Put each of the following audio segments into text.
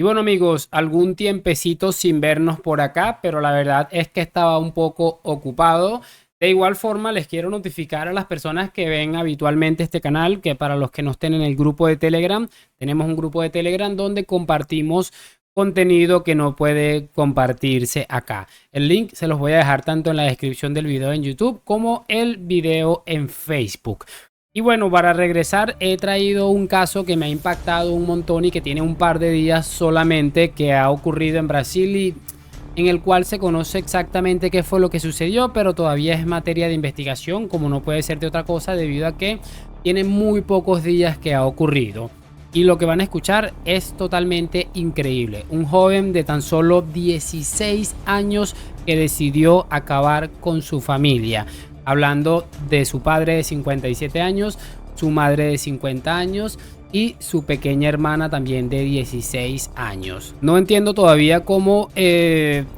Y bueno amigos, algún tiempecito sin vernos por acá, pero la verdad es que estaba un poco ocupado. De igual forma, les quiero notificar a las personas que ven habitualmente este canal, que para los que no estén en el grupo de Telegram, tenemos un grupo de Telegram donde compartimos contenido que no puede compartirse acá. El link se los voy a dejar tanto en la descripción del video en YouTube como el video en Facebook. Y bueno, para regresar, he traído un caso que me ha impactado un montón y que tiene un par de días solamente, que ha ocurrido en Brasil y en el cual se conoce exactamente qué fue lo que sucedió, pero todavía es materia de investigación, como no puede ser de otra cosa, debido a que tiene muy pocos días que ha ocurrido. Y lo que van a escuchar es totalmente increíble. Un joven de tan solo 16 años que decidió acabar con su familia. Hablando de su padre de 57 años, su madre de 50 años y su pequeña hermana también de 16 años. No entiendo todavía cómo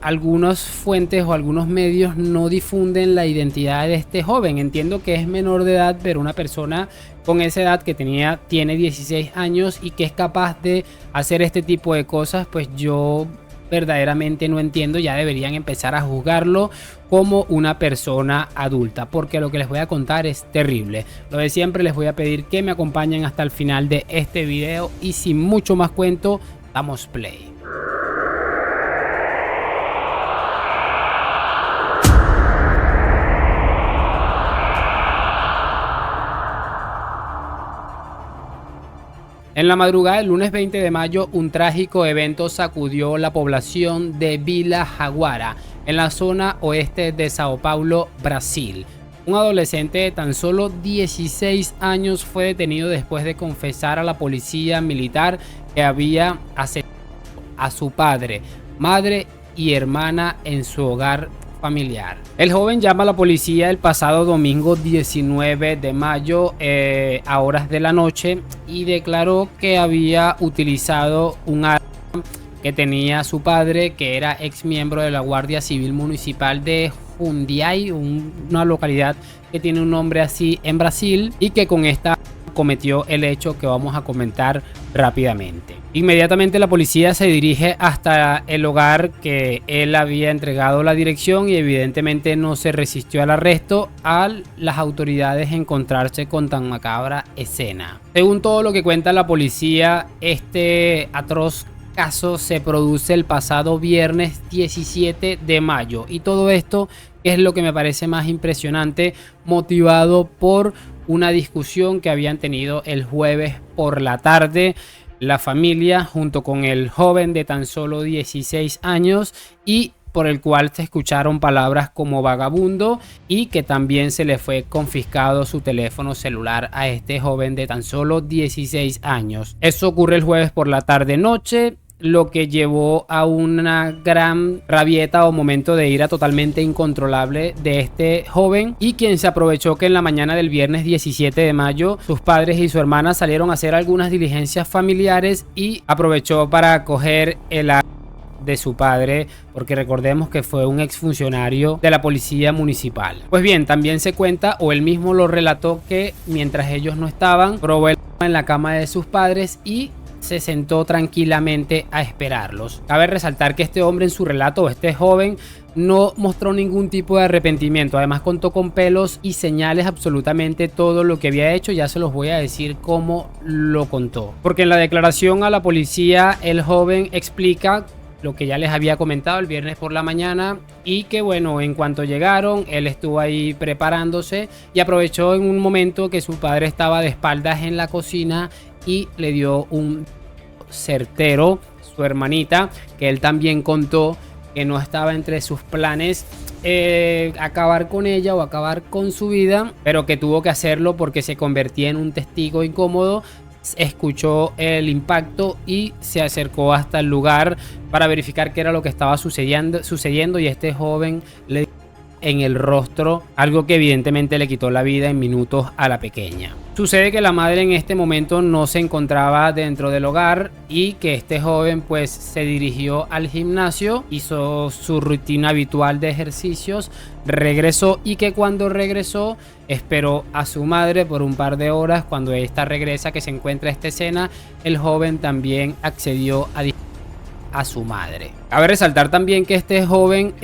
algunas fuentes o algunos medios no difunden la identidad de este joven. Entiendo que es menor de edad, pero una persona con esa edad que tiene 16 años y que es capaz de hacer este tipo de cosas, pues yo verdaderamente no entiendo. Ya deberían empezar a juzgarlo como una persona adulta, porque lo que les voy a contar es terrible. Lo de siempre, les voy a pedir que me acompañen hasta el final de este video y sin mucho más cuento, damos play. En la madrugada del lunes 20 de mayo, un trágico evento sacudió la población de Vila Jaguara, en la zona oeste de Sao Paulo, Brasil. Un adolescente de tan solo 16 años fue detenido después de confesar a la policía militar que había asesinado a su padre, madre y hermana en su hogar familiar. El joven llama a la policía el pasado domingo 19 de mayo a horas de la noche y declaró que había utilizado un arma que tenía su padre, que era ex miembro de la Guardia Civil Municipal de Jundiaí, una localidad que tiene un nombre así en Brasil, y que con esta cometió el hecho que vamos a comentar rápidamente. Inmediatamente la policía se dirige hasta el hogar que él había entregado la dirección y evidentemente no se resistió al arresto a las autoridades encontrarse con tan macabra escena. Según todo lo que cuenta la policía, este atroz caso se produce el pasado viernes 17 de mayo y todo esto es lo que me parece más impresionante, motivado por una discusión que habían tenido el jueves por la tarde la familia junto con el joven de tan solo 16 años, y por el cual se escucharon palabras como vagabundo, y que también se le fue confiscado su teléfono celular a este joven de tan solo 16 años. Eso ocurre el jueves por la tarde noche, lo que llevó a una gran rabieta o momento de ira totalmente incontrolable de este joven, y quien se aprovechó que en la mañana del viernes 17 de mayo sus padres y su hermana salieron a hacer algunas diligencias familiares y aprovechó para coger el arma de su padre, porque recordemos que fue un exfuncionario de la policía municipal. Pues bien, también se cuenta, o él mismo lo relató, que mientras ellos no estaban, probó el arma en la cama de sus padres y se sentó tranquilamente a esperarlos. Cabe resaltar que este hombre en su relato, este joven, no mostró ningún tipo de arrepentimiento. Además contó con pelos y señales absolutamente todo lo que había hecho. Ya se los voy a decir cómo lo contó, porque en la declaración a la policía el joven explica lo que ya les había comentado el viernes por la mañana, y que bueno, en cuanto llegaron, él estuvo ahí preparándose y aprovechó en un momento que su padre estaba de espaldas en la cocina y le dio un certero. Su hermanita, que él también contó que no estaba entre sus planes acabar con ella o acabar con su vida, pero que tuvo que hacerlo porque se convertía en un testigo incómodo. Escuchó el impacto y se acercó hasta el lugar para verificar qué era lo que estaba sucediendo, y este joven le dio en el rostro, algo que evidentemente le quitó la vida en minutos a la pequeña. Sucede que la madre en este momento no se encontraba dentro del hogar y que este joven pues se dirigió al gimnasio, hizo su rutina habitual de ejercicios, regresó, y que cuando regresó esperó a su madre por un par de horas. Cuando esta regresa, que se encuentra esta escena, el joven también accedió a a su madre. Cabe resaltar también que este joven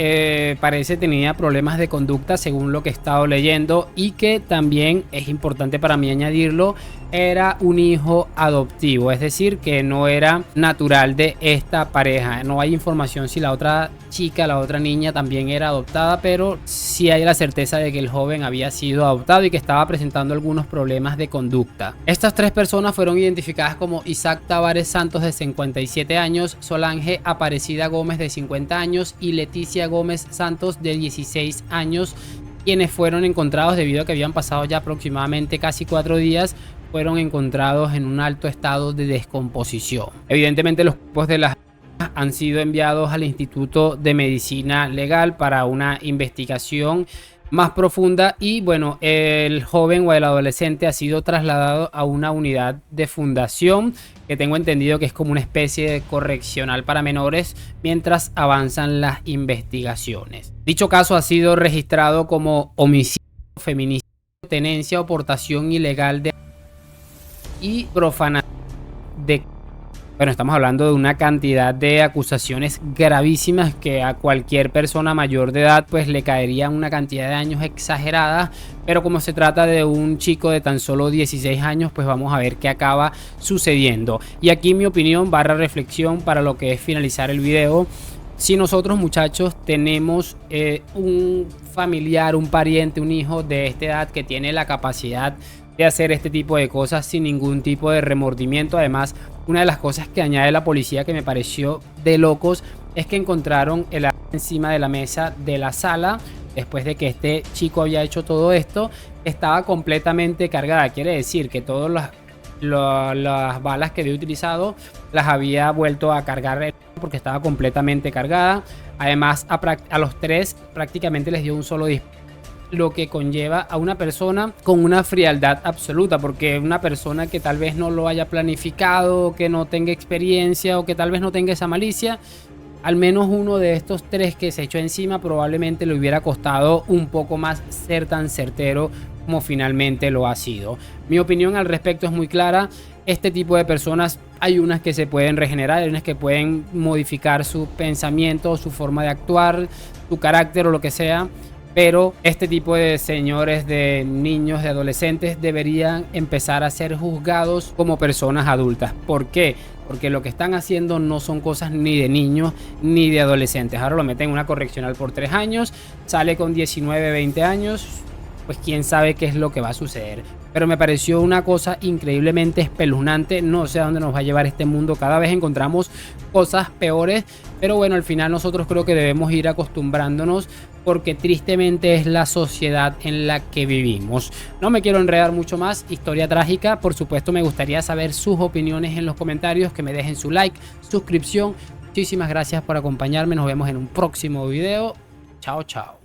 parece tenía problemas de conducta según lo que he estado leyendo, y que también es importante para mí añadirlo, era un hijo adoptivo, es decir, que no era natural de esta pareja. No hay información si la otra chica, la otra niña también era adoptada, pero sí hay la certeza de que el joven había sido adoptado y que estaba presentando algunos problemas de conducta. Estas tres personas fueron identificadas como Isaac Tavares Santos, de 57 años, Solange Aparecida Gómez, de 50 años, y Leticia Gómez Santos, de 16 años, quienes fueron encontrados debido a que habían pasado ya aproximadamente casi 4 días. Fueron encontrados en un alto estado de descomposición. Evidentemente los cuerpos de las han sido enviados al Instituto de Medicina Legal para una investigación más profunda, y bueno, el joven o el adolescente ha sido trasladado a una unidad de fundación, que tengo entendido que es como una especie de correccional para menores, mientras avanzan las investigaciones. Dicho caso ha sido registrado como homicidio, feminicidio, tenencia o portación ilegal de y profanación de... Bueno, estamos hablando de una cantidad de acusaciones gravísimas que a cualquier persona mayor de edad pues le caería una cantidad de años exagerada, pero como se trata de un chico de tan solo 16 años, pues vamos a ver qué acaba sucediendo. Y aquí mi opinión / reflexión para lo que es finalizar el video. Si nosotros, muchachos, tenemos un familiar, un pariente, un hijo de esta edad que tiene la capacidad de hacer este tipo de cosas sin ningún tipo de remordimiento. Además, una de las cosas que añade la policía que me pareció de locos es que encontraron el arma encima de la mesa de la sala después de que este chico había hecho todo esto. Estaba completamente cargada, quiere decir que todas las balas que había utilizado las había vuelto a cargar porque estaba completamente cargada. Además, a los tres prácticamente les dio un solo disparo, lo que conlleva a una persona con una frialdad absoluta, porque una persona que tal vez no lo haya planificado, que no tenga experiencia o que tal vez no tenga esa malicia, al menos uno de estos tres que se echó encima probablemente le hubiera costado un poco más ser tan certero como finalmente lo ha sido. Mi opinión al respecto es muy clara. Este tipo de personas, hay unas que se pueden regenerar, hay unas que pueden modificar su pensamiento, su forma de actuar, su carácter o lo que sea. Pero este tipo de señores, de niños, de adolescentes, deberían empezar a ser juzgados como personas adultas. ¿Por qué? Porque lo que están haciendo no son cosas ni de niños ni de adolescentes. Ahora lo meten en una correccional por 3 años, sale con 19, 20 años, pues quién sabe qué es lo que va a suceder. Pero me pareció una cosa increíblemente espeluznante. No sé a dónde nos va a llevar este mundo. Cada vez encontramos cosas peores. Pero bueno, al final nosotros creo que debemos ir acostumbrándonos, porque tristemente es la sociedad en la que vivimos. No me quiero enredar mucho más. Historia trágica. Por supuesto, me gustaría saber sus opiniones en los comentarios. Que me dejen su like, suscripción. Muchísimas gracias por acompañarme. Nos vemos en un próximo video. Chao, chao.